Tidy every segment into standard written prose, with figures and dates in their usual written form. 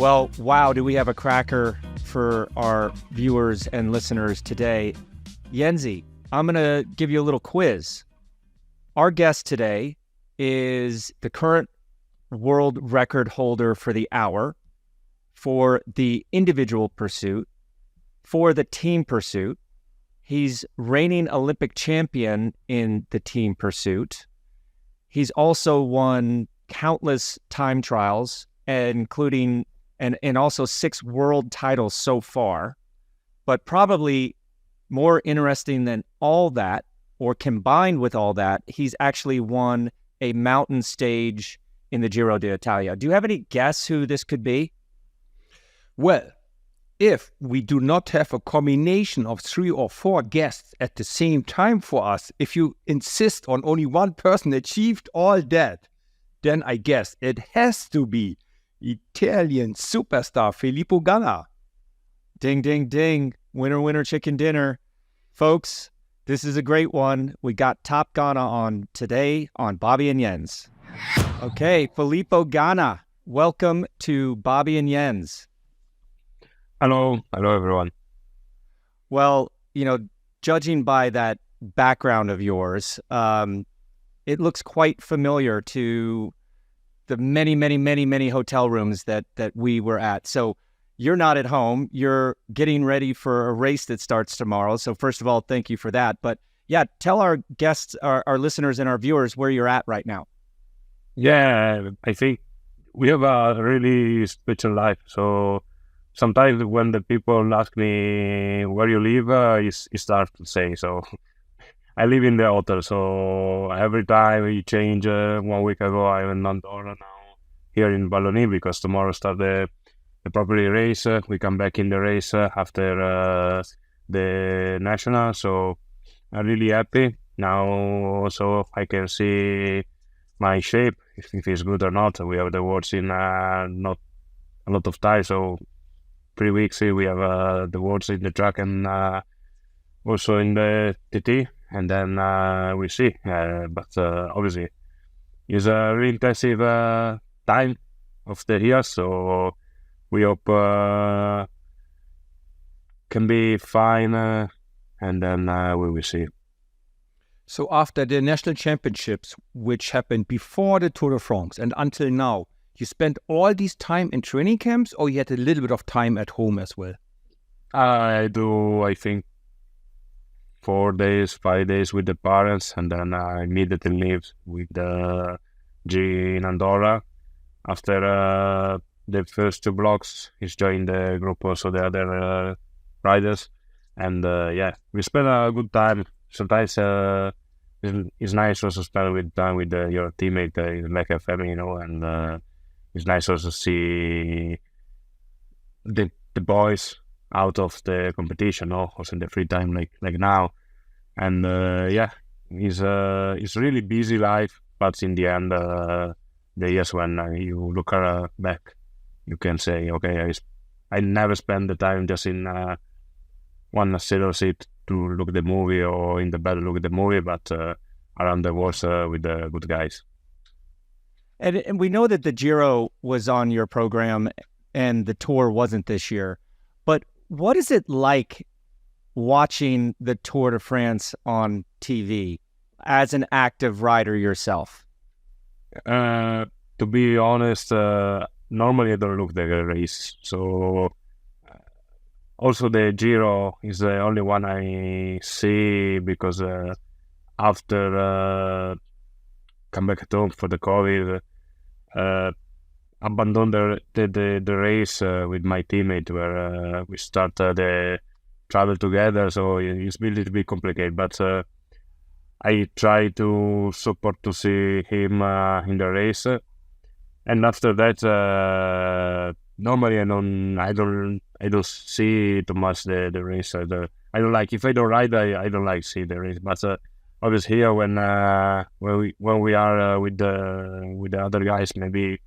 Well, wow, do we have a cracker for our viewers and listeners today. Yenzi, I'm going to give you a little quiz. Our guest today is the current world record holder for the hour, for the individual pursuit, for the team pursuit. He's reigning Olympic champion in the team pursuit. He's also won countless time trials, including and also 6 world titles so far. But probably more interesting than all that, or combined with all that, he's actually won a mountain stage in the Giro d'Italia. Do you have any guess who this could be? Well, if we do not have a combination of 3 or 4 guests at the same time for us, if you insist on only one person achieved all that, then I guess it has to be Italian superstar Filippo Ganna. Ding, ding, ding. Winner, winner, chicken dinner. Folks, this is a great one. We got Top Ganna on today on Bobby and Jens. Okay, Filippo Ganna, welcome to Bobby and Jens. Hello everyone. Well, judging by that background of yours, it looks quite familiar to the many hotel rooms that we were at. So you're not at home. You're getting ready for a race that starts tomorrow. So first of all, thank you for that. But yeah, tell our guests, our listeners and our viewers where you're at right now. Yeah, I think we have a really special life. So sometimes when the people ask me where you live, it's hard to say. So I live in the hotel. So every time we change, 1 week ago, I'm in Andorra now, here in Balloni, because tomorrow start the property race. We come back in the race after the national. So I'm really happy now. Also, I can see my shape, if it's good or not. We have the words in not a lot of time. So 3 weeks we have the words in the track and also in the TT. And then we see. But obviously, it's a really intensive time of the year. So we hope can be fine. And then we will see. So after the national championships, which happened before the Tour de France and until now, you spent all this time in training camps, or you had a little bit of time at home as well? I do, I think, 4 days, 5 days with the parents, and then I immediately leave with the G in Andorra. After the first 2 blocks, he's joined the group, also the other riders, and yeah, we spend a good time. Sometimes it's nice also spend with time with your teammate, like a family, and it's nice also see the boys out of the competition, also in the free time like now. And yeah, it's really busy life, but in the end, the years when you look back, you can say, okay, I never spend the time just in one single seat to look at the movie, or in the bed look at the movie, but around the world with the good guys. And we know that the Giro was on your program and the Tour wasn't this year. But what is it like watching the Tour de France on TV as an active rider yourself? To be honest, normally I don't look at the race. So also the Giro is the only one I see, because after come back at home for the COVID, abandoned the race with my teammate, where we start the travel together. So it's a little bit complicated, but I try to support to see him in the race. And after that, normally I don't see too much the race. I don't like, if I don't ride, I don't like see the race. But obviously here when we are with the other guys, maybe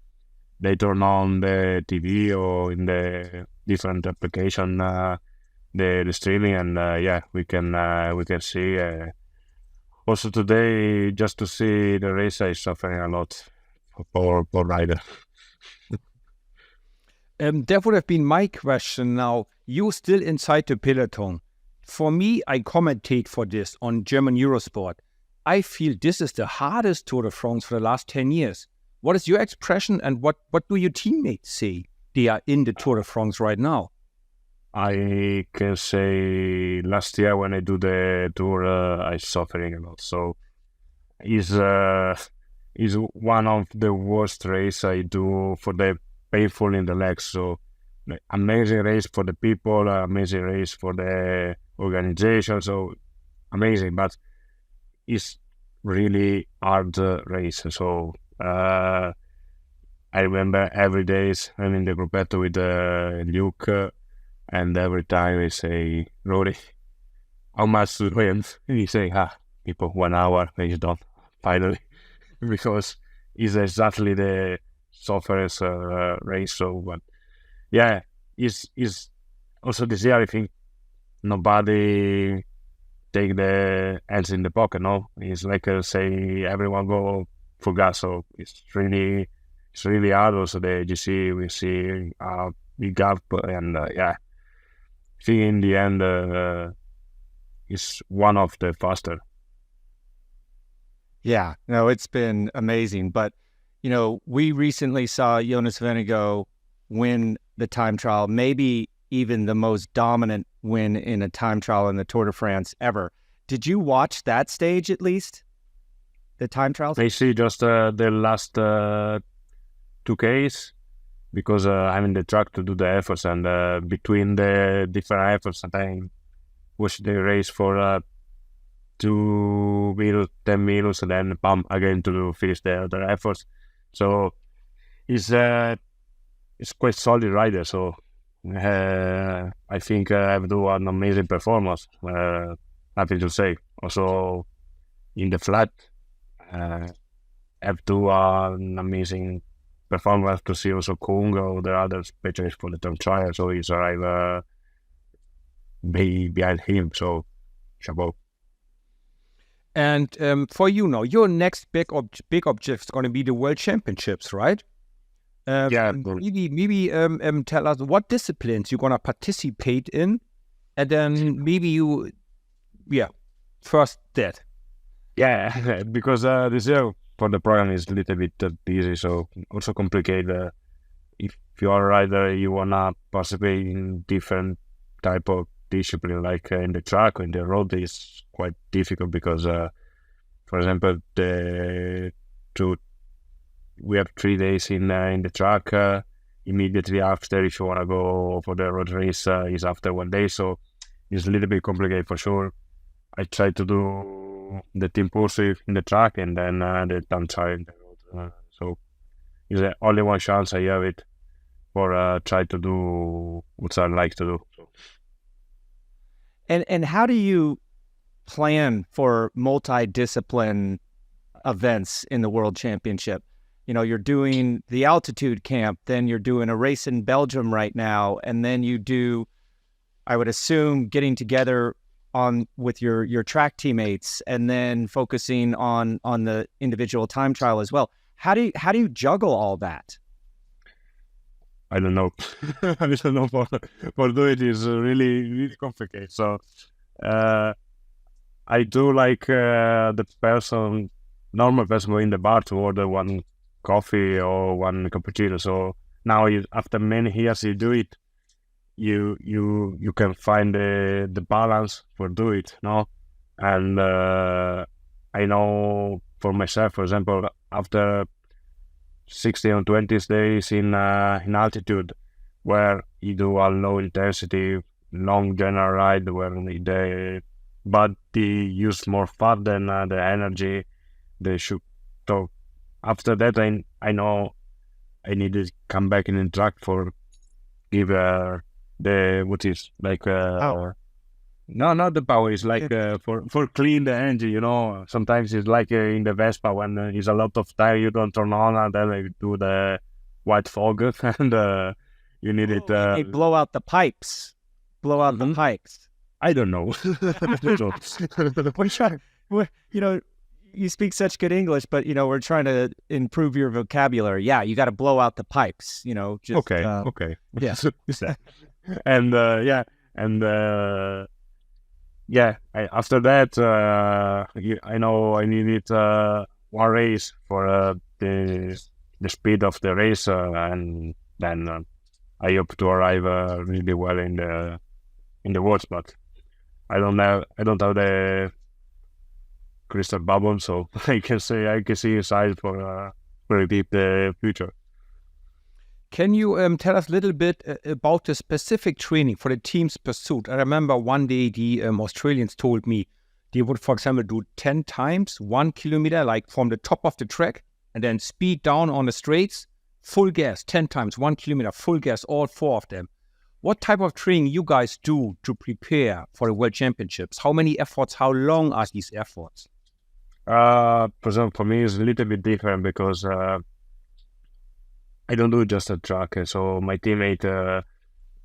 they turn on the TV or in the different application the streaming, and yeah, we can see. Also today, just to see the race, I suffering a lot for rider. That would have been my question now. You still inside the peloton. For me, I commentate for this on German Eurosport. I feel this is the hardest Tour de France for the last 10 years. What is your expression and what do your teammates say? They are in the Tour de France right now. I can say last year when I do the tour, I suffering a lot. So is one of the worst race I do for the painful in the legs. So amazing race for the people, amazing race for the organization. So amazing, but it's really hard race. So I remember every day I'm in the gruppetto with Luke, and every time I say, Rory, how much to win? And he say, people, 1 hour, he's done, finally. Because it's exactly the sufferers race. So, but yeah, it's also this year, I think nobody take the hands in the pocket, no? It's like say everyone go for gas, so it's really hard. Also the GC, we see a big gap, and yeah, I think in the end it's one of the faster. Yeah, no, it's been amazing. But, we recently saw Jonas Vingegaard win the time trial, maybe even the most dominant win in a time trial in the Tour de France ever. Did you watch that stage at least? The time trials? I see just the last 2Ks, because I'm in the track to do the efforts, and between the different efforts, and I watch the race for 2 minutes, 10 minutes, and then bam, again to finish the other efforts. So it's quite solid rider. So I think I do an amazing performance. Nothing to say. Also in the flat, have to an amazing performance to see also Kung or the other specialists for the time trial. So he's arrived behind him. So chapeau. And for you now, your next big object is going to be the World Championships, right? Yeah. Maybe tell us what disciplines you're going to participate in, and then maybe first that. Yeah, because this year for the program is a little bit busy, so also complicated. If you are a rider, you wanna participate in different type of discipline, like in the track or in the road, is quite difficult because, for example, we have 3 days in the track. Immediately after, if you wanna go for the road race, is after 1 day, so it's a little bit complicated for sure. I try to do the team pursuit in the track and then the time trial in the road. So it's the only one chance I have it for try to do what I like to do. So. And how do you plan for multidiscipline events in the World Championship? You're doing the altitude camp, then you're doing a race in Belgium right now, and then you do, I would assume, getting together with your track teammates, and then focusing on the individual time trial as well. How do you juggle all that? I don't know. I don't know for doing it is really complicated. So I do like the normal person go in the bar to order one coffee or one cappuccino. So now after many years you do it, you can find the balance for do it, no? And I know for myself, for example, after 16 or 20 days in altitude, where you do a low intensity, long general ride, where the body use more fat than the energy they should. So after that, I know I need to come back in the track for give the what is like power. No, not the power. It's like for clean the engine. Sometimes it's like in the Vespa when it's a lot of tire you don't turn on, and then you do the white fog and you need it. They blow out the pipes. I don't know. We're trying. you speak such good English, but we're trying to improve your vocabulary. Yeah, you got to blow out the pipes. Just Okay. yeah. And after that, I know I needed one race for the speed of the race, and then I hope to arrive really well in the world. But I don't have the crystal bubble, so I can see inside for a deep future. Can you tell us a little bit about the specific training for the team's pursuit? I remember one day the Australians told me they would, for example, do 10 times 1 kilometer, like from the top of the track, and then speed down on the straights, full gas, 10 times 1 kilometer, full gas, all 4 of them. What type of training you guys do to prepare for the World Championships? How many efforts? How long are these efforts? For example, for me, it's a little bit different because I don't do just a track. So my teammate,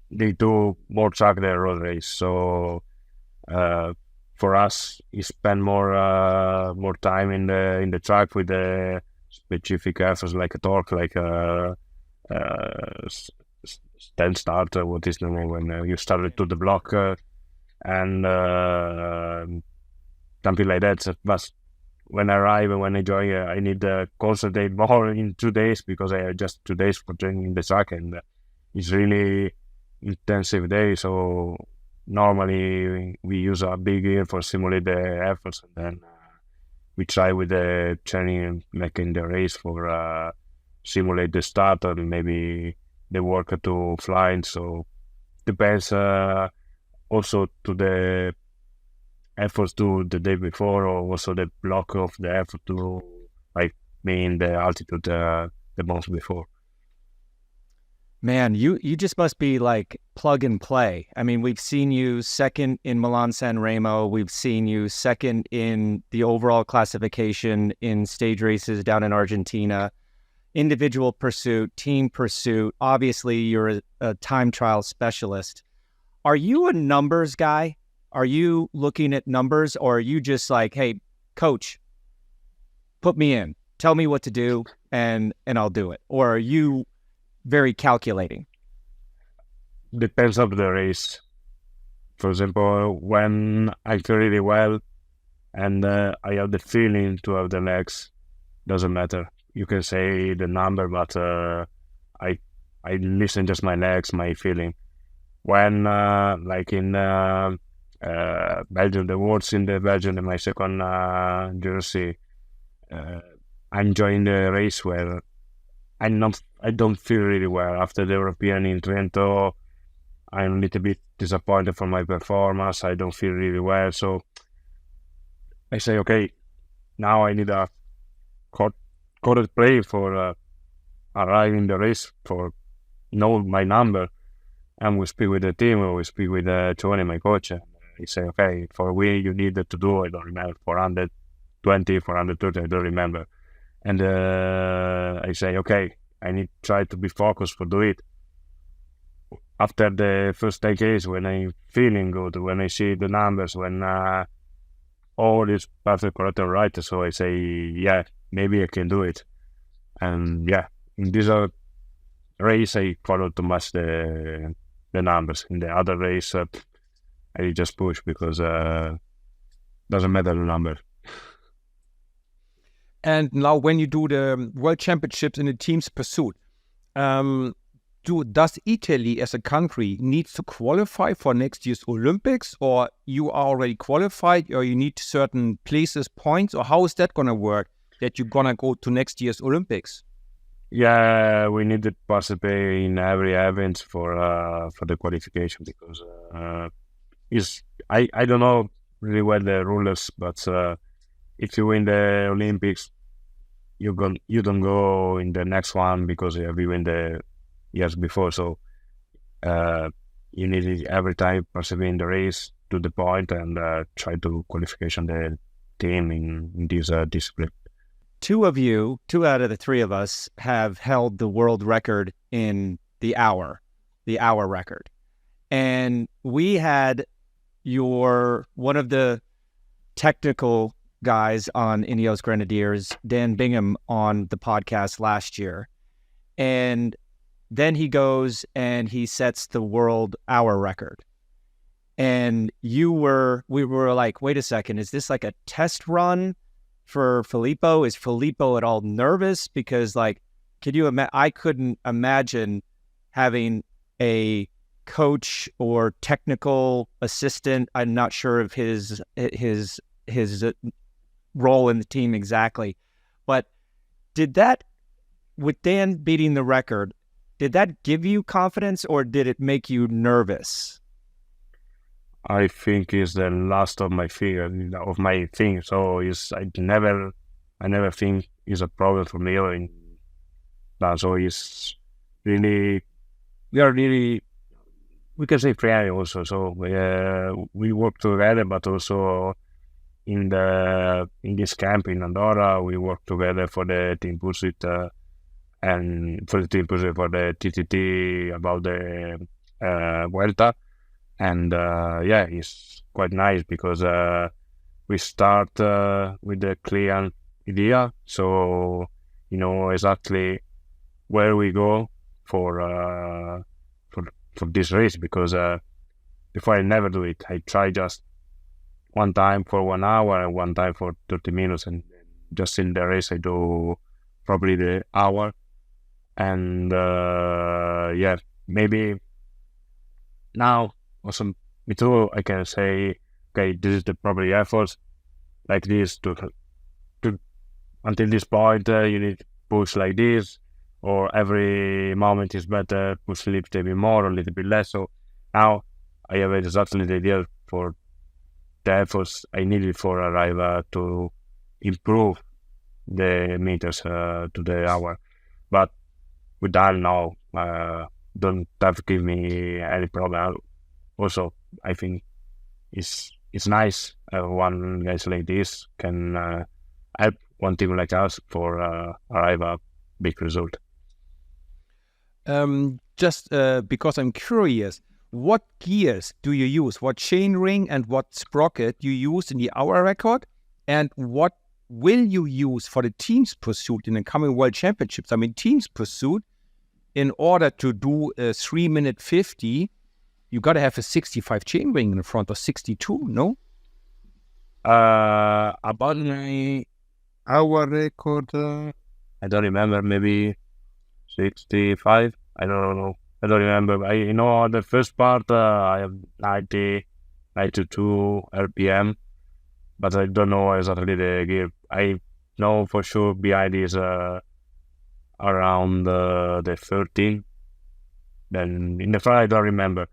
they do more track than road race. So for us, you spend more time in the track with the specific efforts like a torque, like a stand start. What is the name when you started to the block and something like that. But when I arrive and when I join, I need to concentrate more in 2 days because I have just 2 days for training the track, and it's really intensive day. So normally we use a big gear for simulate the efforts, and then we try with the training making the race for simulate the start and maybe the work to flying. So depends also to the efforts to the day before, or also the block of the effort to like be in the altitude the month before. Man, you just must be like plug and play. I mean, we've seen you second in Milan San Remo. We've seen you second in the overall classification in stage races down in Argentina. Individual pursuit, team pursuit. Obviously, you're a time trial specialist. Are you a numbers guy? Are you looking at numbers, or are you just like, hey, coach, put me in, tell me what to do, and I'll do it? Or are you very calculating? Depends on the race. For example, when I feel really well and I have the feeling to have the legs, doesn't matter. You can say the number, but I listen just my legs, my feeling. When like in Belgium, the words in the Belgium in my second jersey, I'm joining the race where I don't feel really well after the European in Trento. I'm a little bit disappointed from my performance. I don't feel really well, so I say, okay, now I need a coded play for arriving the race, for know my number, and we speak with the team, or we speak with Tony, my coach. He say, okay, for we you need to do, I don't remember, 420, 430, I don't remember. And I say, okay, I need to try to be focused for do it. After the first 10 days, when I'm feeling good, when I see the numbers, when all is perfect, correct, and right, so I say, yeah, maybe I can do it. And yeah, in this race, I follow too much the numbers. In the other race, I just push because doesn't matter the number. And now when you do the World Championships in the team's pursuit, does Italy as a country needs to qualify for next year's Olympics, or you are already qualified, or you need certain places, points, or how is that going to work that you're going to go to next year's Olympics? Yeah, we need to participate in every event for the qualification because I don't know really well the rules, but if you win the Olympics, you don't go in the next one because you win the years before. So you need every time participate in the race to the point and try to qualification the team in this discipline. Two out of the three of us have held the world record in the hour record. And we had one of the technical guys on Ineos Grenadiers, Dan Bingham, on the podcast last year. And then he goes and he sets the world hour record. And we were like, wait a second, is this like a test run for Filippo? Is Filippo at all nervous? Because like, I couldn't imagine having a coach or technical assistant. I'm not sure of his role in the team exactly, but with Dan beating the record, did that give you confidence or did it make you nervous? I think it's the last of my fear, of my thing. So I never think it's a problem for me. So it's really, we can say friendly also. So we work together, but also in this camp in Andorra, we work together for the team pursuit and for the team pursuit for the TTT about the Vuelta. And it's quite nice because we start with a clear idea, so you know exactly where we go for this race. Because before I never do it, I try just one time for 1 hour and one time for 30 minutes, and just in the race I do probably the hour. And maybe now. Also, me too, I can say, okay, this is the probably effort like this to until this point, you need to push like this, or every moment is better, push a little bit more, or a little bit less. So now I have exactly the idea for the efforts I needed for arrival to improve the meters to the hour. But with that now, don't have to give me any problem. Also, I think it's nice one guys like this can help one team like us for arrive a big result. Just because I'm curious, what gears do you use? What chainring and what sprocket you use in the hour record? And what will you use for the team's pursuit in the coming World Championships? I mean, team's pursuit, in order to do a 3-minute 50, you got to have a 65 chainring in front of 62, no? About my hour record, I don't remember, maybe 65. I don't know. I don't remember. I know the first part I have 90, 92 RPM, but I don't know exactly the gear. I know for sure behind is around the 13. Then in the front I don't remember.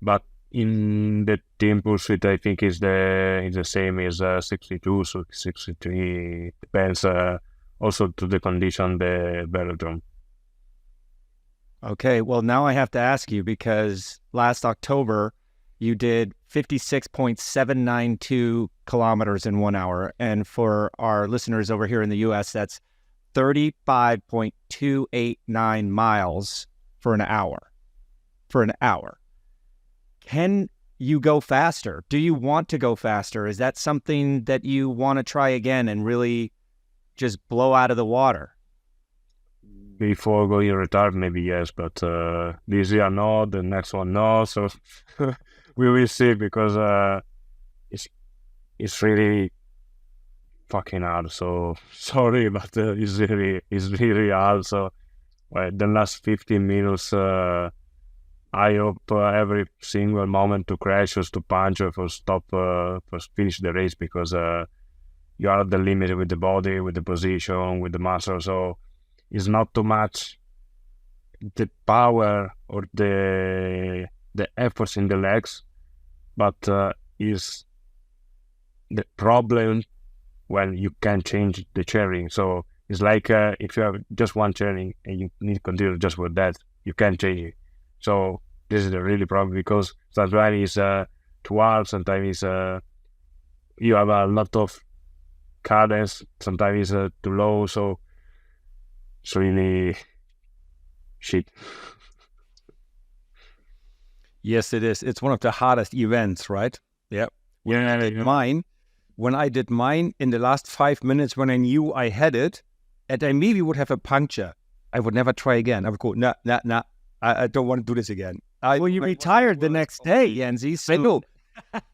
But in the team pursuit, I think is the same as 62, so 63 depends also to the condition the velodrome. Okay, well now I have to ask you, because last October you did 56.792 kilometers in 1 hour, and for our listeners over here in the U.S., that's 35.289 miles for an hour. Can you go faster? Do you want to go faster? Is that something that you want to try again and really just blow out of the water? Before going retire, maybe yes, but this year no, the next one no. So we will see, because it's really fucking hard. So sorry, but it's really hard. So the last 15 minutes. I hope every single moment to crash or to punch or for stop, for finish the race, because you are at the limit with the body, with the position, with the muscle. So it's not too much the power or the efforts in the legs, but is the problem when you can change the chairing. So it's like if you have just one chairing and you need to continue just with that, you can't change it. So this is the really problem, because sometimes it's too hard, sometimes you have a lot of cadence, sometimes it's too low, so it's really shit. Yes, it is. It's one of the hardest events, right? Yeah. Yeah. Mine, when I did mine in the last 5 minutes when I knew I had it, and I maybe would have a puncture, I would never try again. I would go, nah, I don't want to do this again. Well, you retired the next day, Yenzi. So... I know,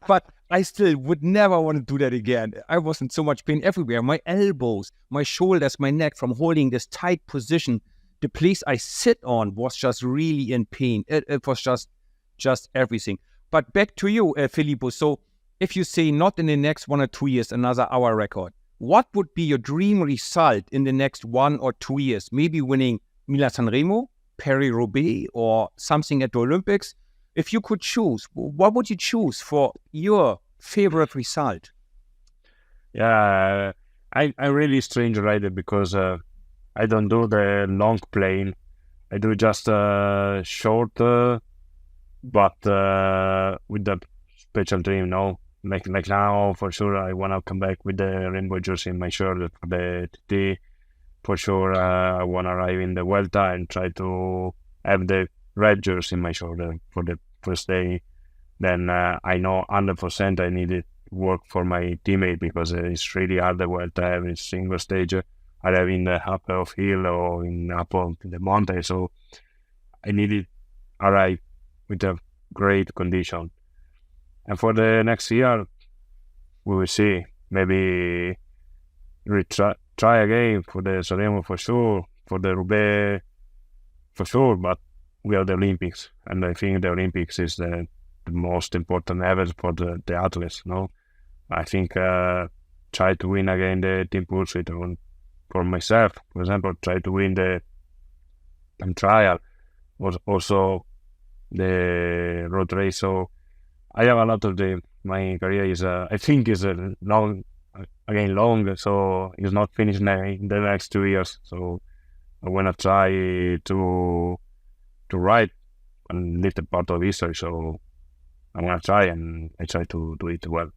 but I still would never want to do that again. I was in so much pain everywhere. My elbows, my shoulders, my neck from holding this tight position. The place I sit on was just really in pain. It was just everything. But back to you, Filippo. So if you say not in the next 1 or 2 years, another hour record, what would be your dream result in the next 1 or 2 years? Maybe winning Milan-San Remo, Paris-Roubaix, or something at the Olympics? If you could choose, what would you choose for your favorite result? Yeah, I really strange rider because I don't do the long plane. I do just short, but with the special dream. No, like now for sure I wanna come back with the rainbow jersey in my shirt for the TT. For sure, I wanna arrive in the Vuelta and try to have the red jersey in my shoulder for the first day. Then I know 100% I need to work for my teammate because it's really hard the Vuelta every single stage. I have in the upper of hill or in upper the mountain, so I needed arrive with a great condition. And for the next year, we will see. Maybe try again for the Sanremo for sure, for the Roubaix for sure, but we are the Olympics, and I think the Olympics is the most important event for the athletes. No, I think try to win again the team pursuit. For myself, for example, try to win the time trial, also the road race. So I have a lot of my career is I think is a long, so it's not finished in the next 2 years. So I wanna try to write a little part of history. So I'm gonna try, and I try to do it well.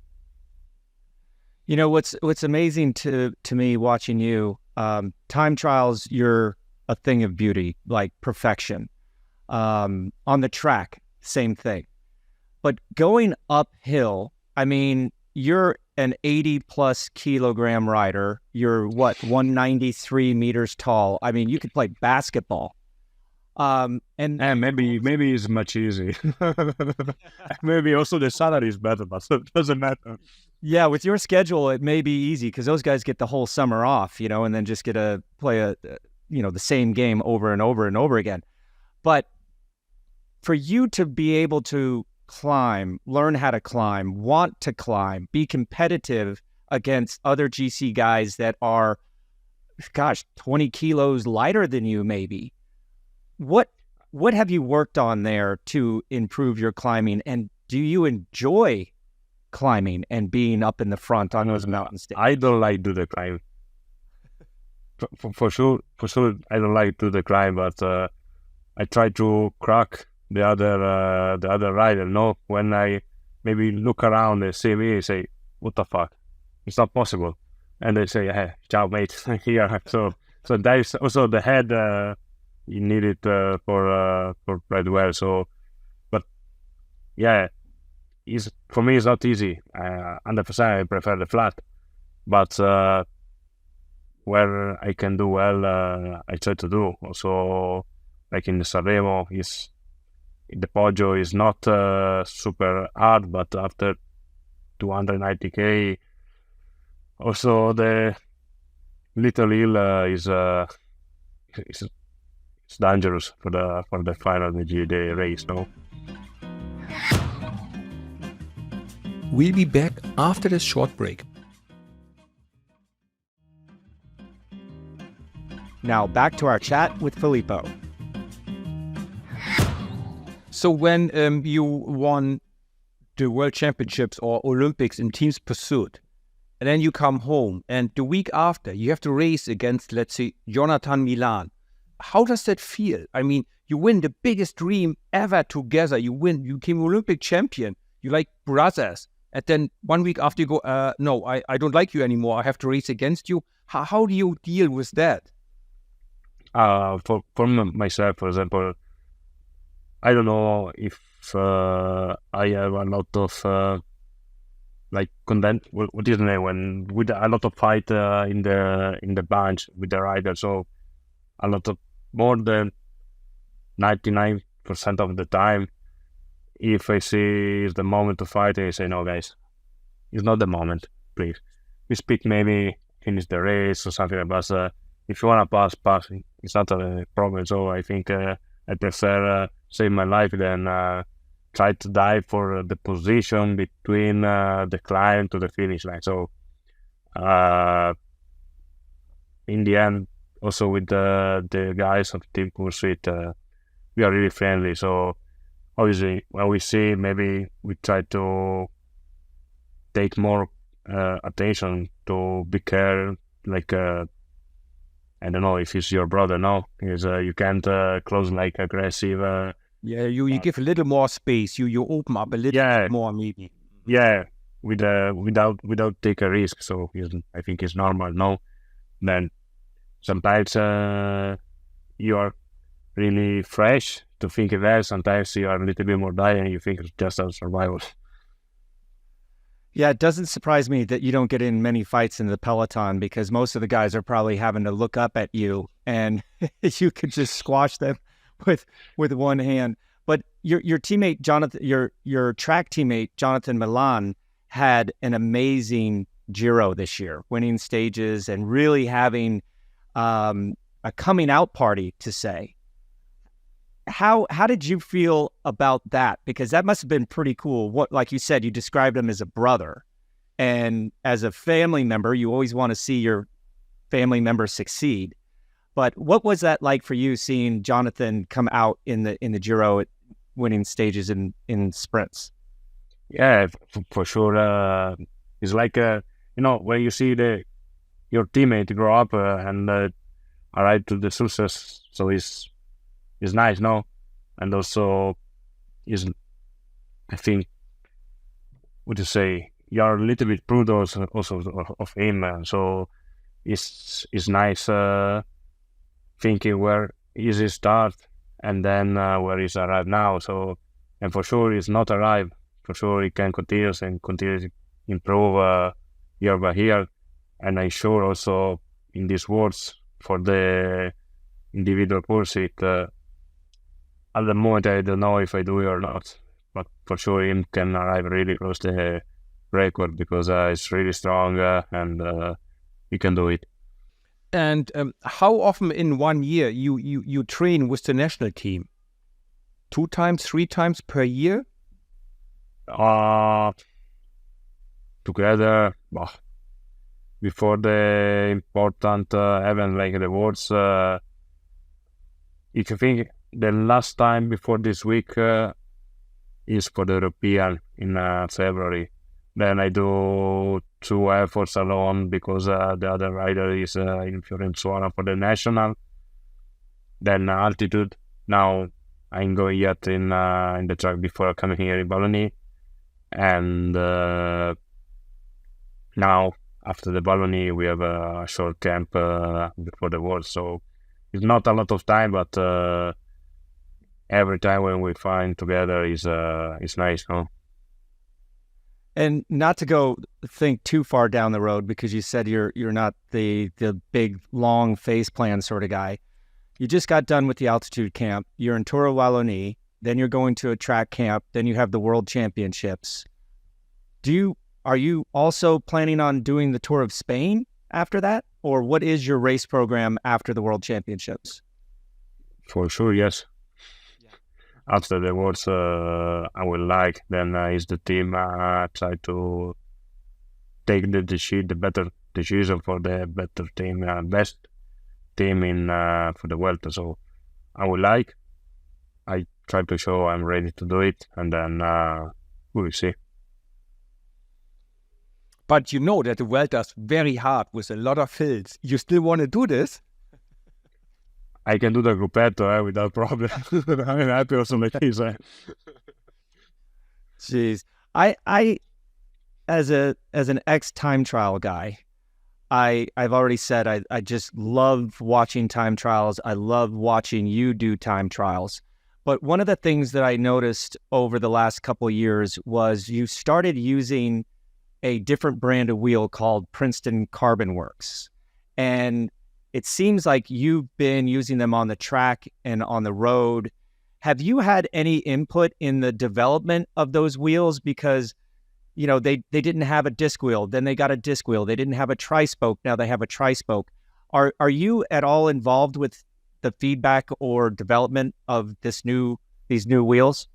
You know what's amazing to me watching you, time trials, you're a thing of beauty, like perfection. On the track, same thing. But going uphill, I mean, you're an 80 plus kilogram rider. You're 193 meters tall. I mean, you could play basketball. And maybe it's much easier. Maybe also the salary is better, but it doesn't matter. Yeah, with your schedule, it may be easy because those guys get the whole summer off, and then just get to play the same game over and over and over again. But for you to be able to climb, learn how to climb, want to climb, be competitive against other GC guys that are, 20 kilos lighter than you, maybe. What have you worked on there to improve your climbing? And do you enjoy climbing and being up in the front on those mountain stages? I don't like do the climb. For sure, I don't like do the climb, but I try to crack the other rider. No, when I maybe look around and see me, say, "What the fuck? It's not possible." And they say, "Hey, ciao, mate." Here, so that is also the head. You need it for quite well. So, but yeah, for me it's not easy. 100% I prefer the flat, but where I can do well, I try to do. Also, like in the Sanremo, the Poggio is not super hard, but after 290k, also the little hill is it's dangerous for the final of the race. No. We'll be back after this short break. Now back to our chat with Filippo. So when you won the World Championships or Olympics in teams pursuit, and then you come home, and the week after you have to race against, let's say, Jonathan Milan. How does that feel? I mean, you win the biggest dream ever together. You became Olympic champion. You like brothers. And then 1 week after you go, no, I don't like you anymore. I have to race against you. How do you deal with that? For myself, for example, I don't know if I have a lot of like condensed. What is the name when with a lot of fight in the bunch with the rider? So a lot of more than 99% of the time, if I see it's the moment to fight, I say no, guys, it's not the moment. Please, we speak maybe finish the race or something like that. But if you wanna pass. It's not a problem. So I think I prefer save my life than try to dive for the position between the climb to the finish line. So in the end, also with the guys of Team Pursuit, we are really friendly. So obviously, when we see, maybe we try to take more attention to be care. Like I don't know if it's your brother, no, because you can't close like aggressive. Yeah, you give a little more space. You open up a little Yeah. bit more, maybe. Yeah, without take a risk. So I think it's normal. No, then sometimes you are really fresh to think of that. Sometimes you are a little bit more dire and you think it's just a survival. Yeah, it doesn't surprise me that you don't get in many fights in the peloton because most of the guys are probably having to look up at you and you could just squash them with one hand. But your teammate Jonathan, your track teammate Jonathan Milan had an amazing Giro this year, winning stages and really having a coming out party, to say. How did you feel about that? Because that must have been pretty cool. What, like you said, you described him as a brother, and as a family member, you always want to see your family member succeed. But what was that like for you, seeing Jonathan come out in the Giro at winning stages in sprints? Yeah, for sure. It's like when you see your teammate grow up and arrive to the success. So it's nice, no? And also I think, what to say, you're a little bit proud also of him. So it's nice thinking where is he start and then where he's arrived now. So, and for sure he's not arrived. For sure he can continue to improve year by year. And I'm sure also in these words for the individual pursuit, at the moment, I don't know if I do it or not, but for sure him can arrive really close to the record because it's really strong and he can do it. And how often in 1 year you train with the national team? 2 times, 3 times per year? Together, before the important event like the Worlds, if you think the last time before this week is for the European in February. Then I do 2 efforts alone because the other rider is in Fiorenzuola for the national. Then altitude. Now I'm going yet in the track before coming here in Bologna. And now after the Bologna we have a short camp before the World. So it's not a lot of time, but every time when we find together is nice, no? And not to go think too far down the road, because you said you're not the big long phase plan sort of guy. You just got done with the altitude camp. You're in Tour of Wallonie. Then you're going to a track camp. Then you have the World Championships. Are you also planning on doing the Tour of Spain after that, or what is your race program after the World Championships? For sure, yes. After the Worlds, I will then is the team try to take the better decision for the better team, best team in for the Vuelta. So I try to show I'm ready to do it, and then we will see. But you know that the Vuelta is very hard with a lot of hills. You still want to do this? I can do the gruppetto without problem. I'm happy also like this. Jeez, I as an ex time trial guy, I've already said I just love watching time trials. I love watching you do time trials. But one of the things that I noticed over the last couple of years was you started using a different brand of wheel called Princeton Carbon Works. And it seems like you've been using them on the track and on the road. Have you had any input in the development of those wheels? Because, you know, they didn't have a disc wheel, then they got a disc wheel. They didn't have a tri-spoke, now they have a tri-spoke. Are you at all involved with the feedback or development of these new wheels?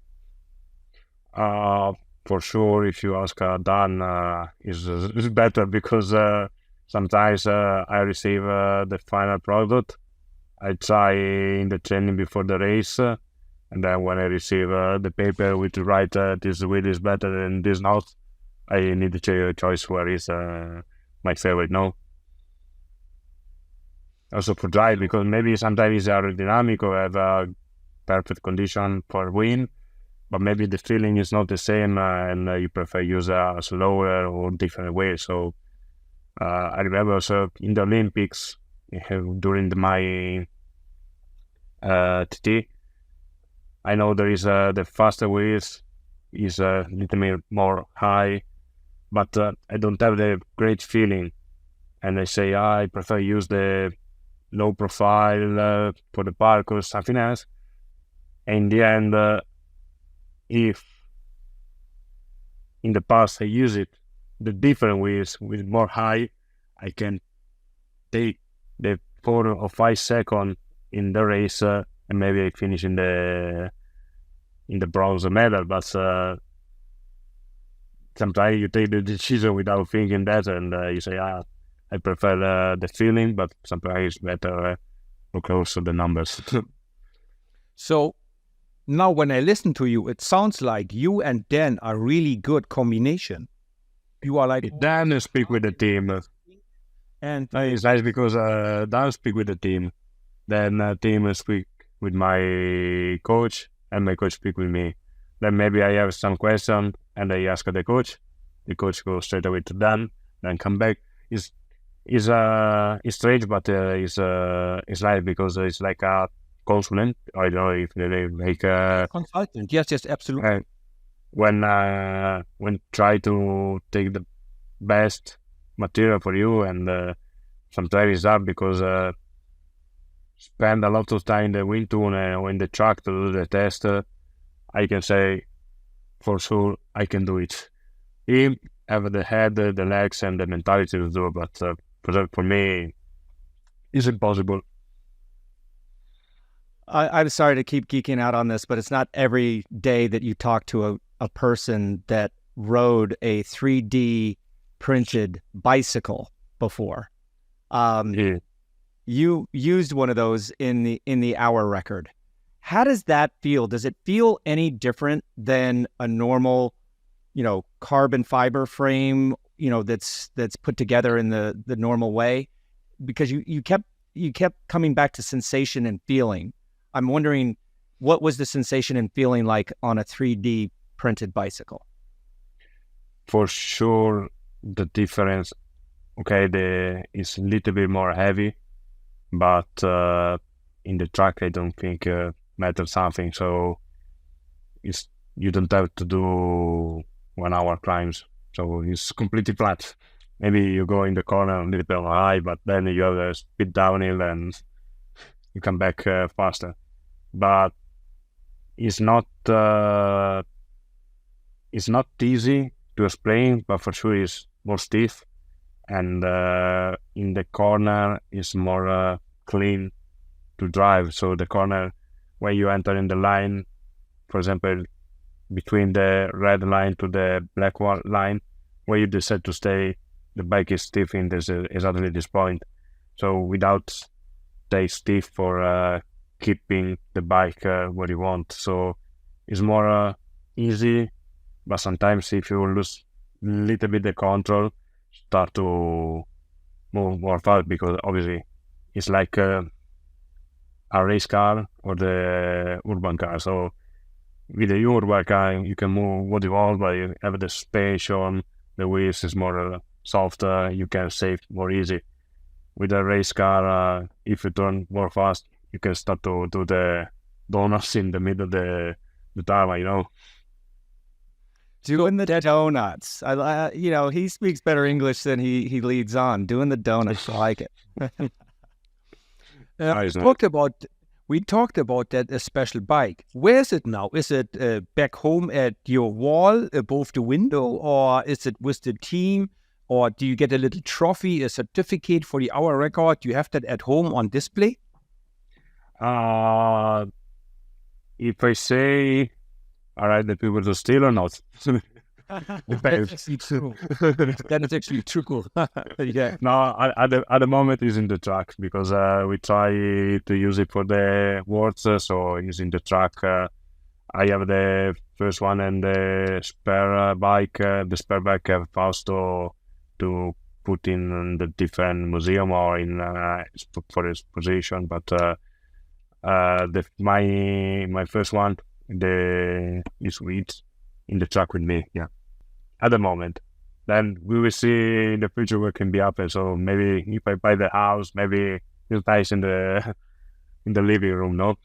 For sure, if you ask Dan, is better because sometimes I receive the final product. I try in the training before the race, and then when I receive the paper with the right, this wheel is better than this not, I need to choice where is my favorite. No. Also for drive, because maybe sometimes it's aerodynamic or have a perfect condition for win, but maybe the feeling is not the same, and you prefer use a slower or different way. So I remember also in the Olympics during my TT, I know there is the faster wheels is a little bit more high, but I don't have the great feeling, and I say I prefer use the low profile for the park or something else. And in the end, if in the past I use it, the different wheels with more high, I can take the 4 or 5 seconds in the race, and maybe I finish in the bronze medal. But sometimes you take the decision without thinking that, and you say, I prefer the feeling, but sometimes it's better look also the numbers. So now when I listen to you, it sounds like you and Dan are really good combination. You are like Dan speak with the team, and it's nice because Dan speak with the team. Then team speak with my coach, and my coach speak with me. Then maybe I have some question, and I ask the coach. The coach goes straight away to Dan, then come back. It's strange, but it's nice because it's like a consultant. I don't know if they make a consultant. Yes, absolutely. When try to take the best material for you, and sometimes it's hard because spend a lot of time in the wind tunnel or in the track to do the test. I can say for sure I can do it. Him have the head, the legs, and the mentality to do it, but for me, it's impossible. I'm sorry to keep geeking out on this, but it's not every day that you talk to a person that rode a 3D printed bicycle before. Yeah. You used one of those in the hour record. How does that feel? Does it feel any different than a normal, carbon fiber frame, that's put together in the normal way? Because you kept coming back to sensation and feeling. I'm wondering, what was the sensation and feeling like on a 3D printed bicycle? For sure, the difference, is a little bit more heavy, but in the track, I don't think matters something. So you don't have to do 1 hour climbs. So it's completely flat. Maybe you go in the corner a little bit high, but then you have a speed downhill and you come back faster. But it's not easy to explain, but for sure it's more stiff, and in the corner is more clean to drive. So the corner where you enter in the line, for example, between the red line to the black line, where you decide to stay, the bike is stiff in this exactly this point. So without stay stiff for keeping the bike where you want. So it's more easy, but sometimes if you lose a little bit the control, start to move more fast, because obviously it's like a race car or the urban car. So with the urban car, you can move what you want, but you have the suspension, the wheels is more softer, you can save more easy. With a race car, if you turn more fast, you can start to do the donuts in the middle of the tarmac, Doing the donuts. He speaks better English than he leads on. Doing the donuts. I like it. We talked about that special bike. Where is it now? Is it back home at your wall above the window, or is it with the team? Or do you get a little trophy, a certificate for the hour record? Do you have that at home on display? If I say, all right, the people to steal or not? That's actually true. That is actually true. Yeah. No, at the moment it's in the truck because we try to use it for the words. So using the truck, I have the first one and the spare bike. The spare bike I have Fausto to put in the different museum or in for exposition. But my first one, is in the truck with me. Yeah. At the moment, then we will see in the future what can be happen. So maybe if I buy the house, maybe it's nice in the living room, no?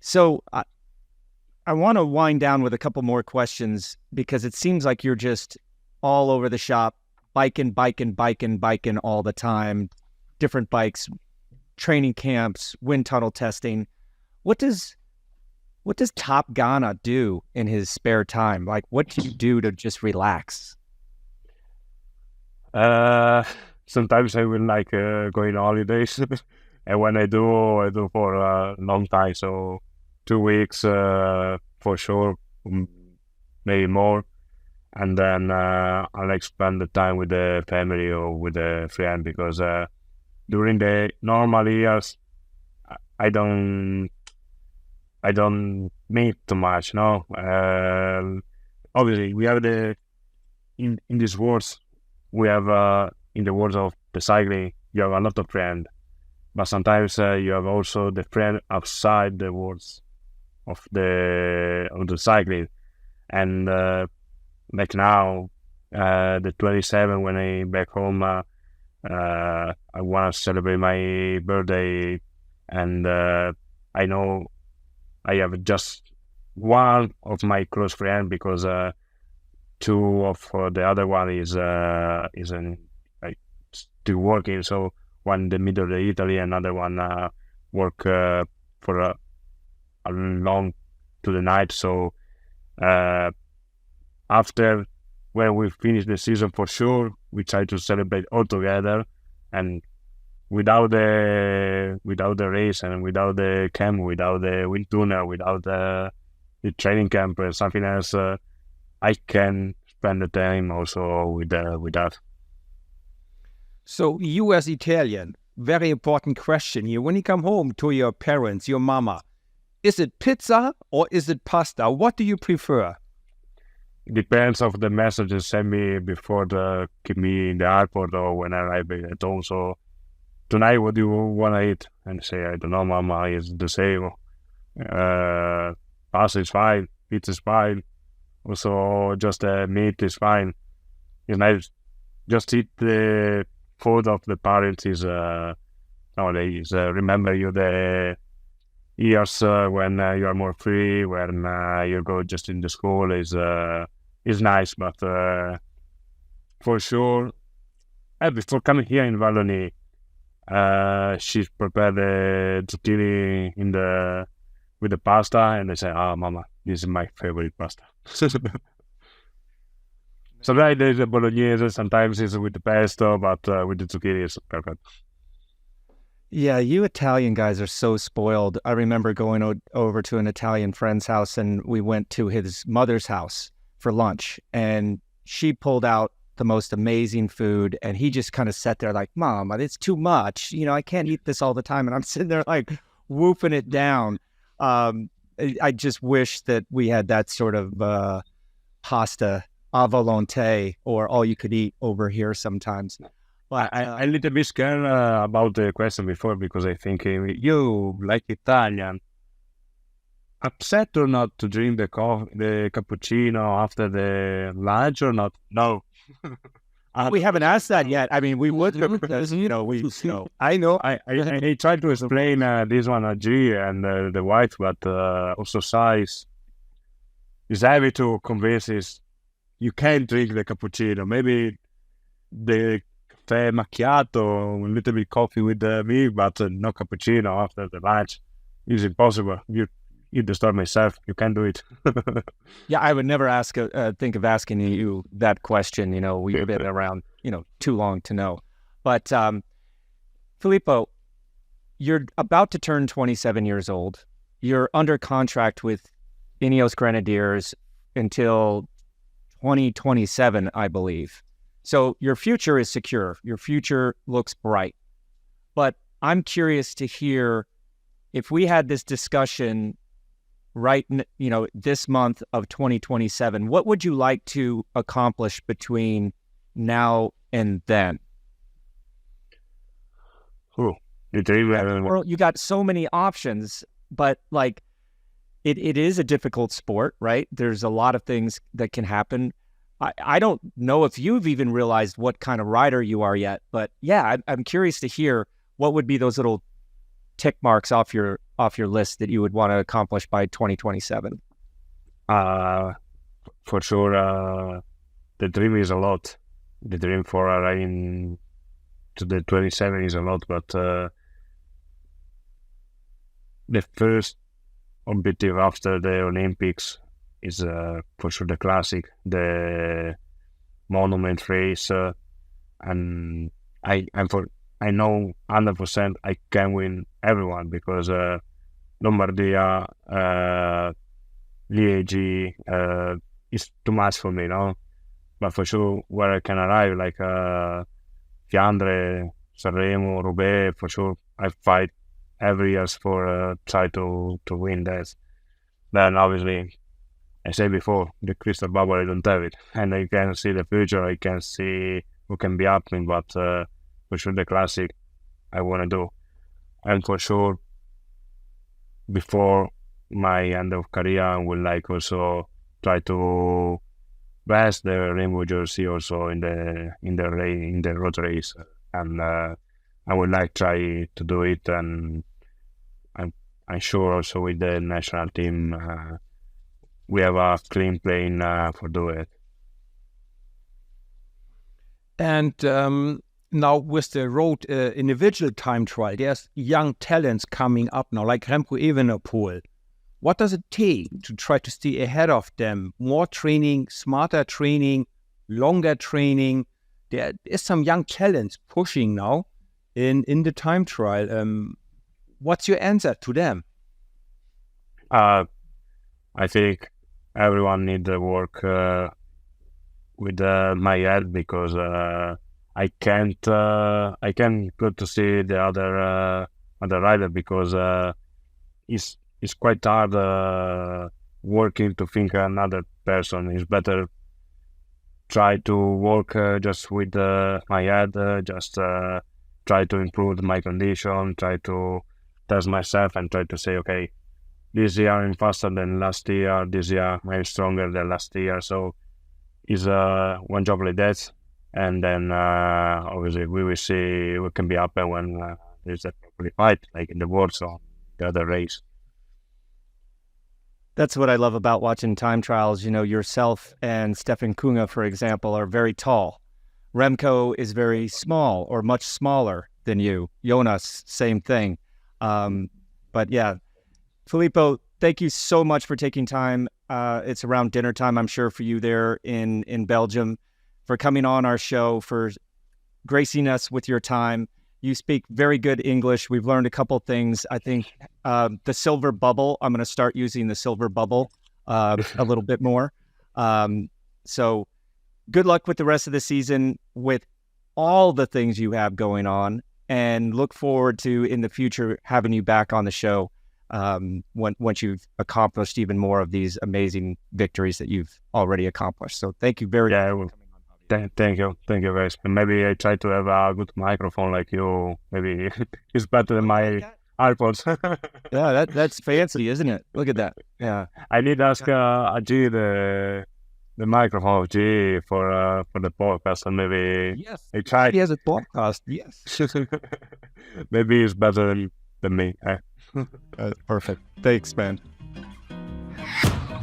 So I want to wind down with a couple more questions because it seems like you're just all over the shop, biking all the time, different bikes, training camps, wind tunnel testing. What does Top Ganna do in his spare time? Like, what do you do to just relax? Sometimes I will like going on holidays, and when I do for a long time. So 2 weeks for sure, maybe more, and then I like spend the time with the family or with a friend because during the normal years I don't meet too much, no. Obviously, we have in these words, we have in the words of the cycling, you have a lot of friends, but sometimes you have also the friend outside the words of the cycling, and like now, the 27 when I back home, I want to celebrate my birthday, and I know I have just one of my close friends because two of the other one is still working. So one in the middle of Italy, another one work for a long to the night. So after when we finish the season, for sure we try to celebrate all together, and without the race and without the camp, without the wind tunnel, without the training camp or something else, I can spend the time also with that. So you as Italian, very important question here. When you come home to your parents, your mama, is it pizza or is it pasta? What do you prefer? It depends of the message you send me before the keep me in the airport or when I arrive at home. So tonight, what do you want to eat? And say, I don't know, mama, it's the same. Pasta is fine, pizza is fine. Also, just meat is fine. It's nice. Just eat the food of the parents is nowadays. Remember you the years when you are more free, when you go just in the school is nice. But for sure, before coming here in Valloni, she prepared the zucchini with the pasta, and I say, mama, this is my favorite pasta. Sometimes there's a bolognese, sometimes it's with the pesto, but with the zucchini it's perfect. Yeah, you Italian guys are so spoiled. I remember going over to an Italian friend's house, and we went to his mother's house for lunch, and she pulled out the most amazing food, and he just kind of sat there like, Mom, it's too much. I can't eat this all the time. And I'm sitting there like whooping it down. I just wish that we had that sort of pasta a volonté or all you could eat over here sometimes. Well, I little bit scared about the question before because I think you, like Italian, upset or not to drink the cappuccino after the lunch or not? No. We haven't asked that yet. I mean, we would, I know. I tried to explain this one, G and the white, but also size. it's heavy to convince is you can't drink the cappuccino. Maybe the cafe macchiato, a little bit coffee with me, but no cappuccino after the lunch. It's impossible. You disturb myself. You can't do it. Yeah, I would never think of asking you that question. We've been around, too long to know. But Filippo, you're about to turn 27 years old. You're under contract with Ineos Grenadiers until 2027, I believe. So your future is secure. Your future looks bright. But I'm curious to hear, if we had this discussion this month of 2027, what would you like to accomplish between now and then? Oh, the dream. Well, you got so many options, but it is a difficult sport, right? There's a lot of things that can happen. I don't know if you've even realized what kind of rider you are yet, but yeah, I'm curious to hear what would be those little tick marks off your list that you would want to accomplish by 2027. For sure, the dream is a lot. The dream for riding to the 27 is a lot, but the first objective after the Olympics is for sure the classic, the monument race, and I know 100% I can win everyone because Lombardia, Liegi is too much for me, But for sure, where I can arrive, like Fiandre, Sanremo, Roubaix, for sure, I fight every year for try to win that. Then obviously, I said before, the crystal bubble, I don't have it, and I can see the future. I can see what can be happening, but for sure, the classic I want to do, and for sure, before my end of career, I would like also try to best the rainbow jersey also in the road race, and I would like try to do it, and I'm sure also with the national team we have a clean plane for do it. And now with the road individual time trial, there's young talents coming up now, like Remco Evenepoel. What does it take to try to stay ahead of them? More training, smarter training, longer training. There is some young talents pushing now in the time trial. What's your answer to them? I think everyone needs to work with my head, because I can't go to see the other rider, because it's quite hard working to think another person. It's better try to work just with my head, just try to improve my condition, try to test myself and try to say, okay, this year I'm faster than last year, this year I'm stronger than last year. So it's one job like that, and then obviously we will see what can be happen when there's a properly fight, like in the Worlds or the other race. That's what I love about watching time trials. Yourself and Stefan Kunga, for example, are very tall. Remco is very small, or much smaller than you. Jonas, same thing. But yeah, Filippo, thank you so much for taking time. It's around dinner time, I'm sure, for you there in Belgium, for coming on our show, for gracing us with your time. You speak very good English. We've learned a couple things. I think the silver bubble, I'm going to start using the silver bubble a little bit more. So good luck with the rest of the season, with all the things you have going on, and look forward to, in the future, having you back on the show once you've accomplished even more of these amazing victories that you've already accomplished. So thank you very much. Thank you guys. And maybe I try to have a good microphone like you. Maybe it's better than my AirPods. Yeah, that's fancy, isn't it? Look at that. Yeah, I need to ask G the microphone of G for the podcast, and maybe I try. He has a podcast. Yes, maybe it's better than me. perfect. Thanks, man.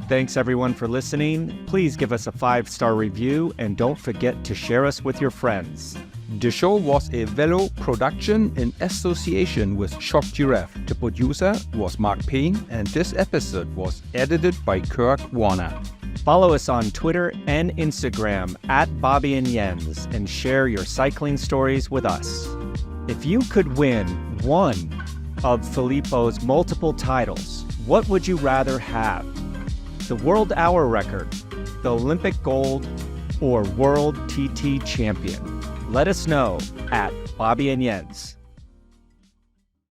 Thanks everyone for listening. Please give us a 5-star review and don't forget to share us with your friends. The show was a Velo production in association with Shock Giraffe. The producer was Mark Payne, and this episode was edited by Kirk Warner. Follow us on Twitter and Instagram at Bobby and Jens and share your cycling stories with us. If you could win one of Filippo's multiple titles, what would you rather have? The world hour record, the Olympic gold, or world TT champion? Let us know at Bobby and Jens.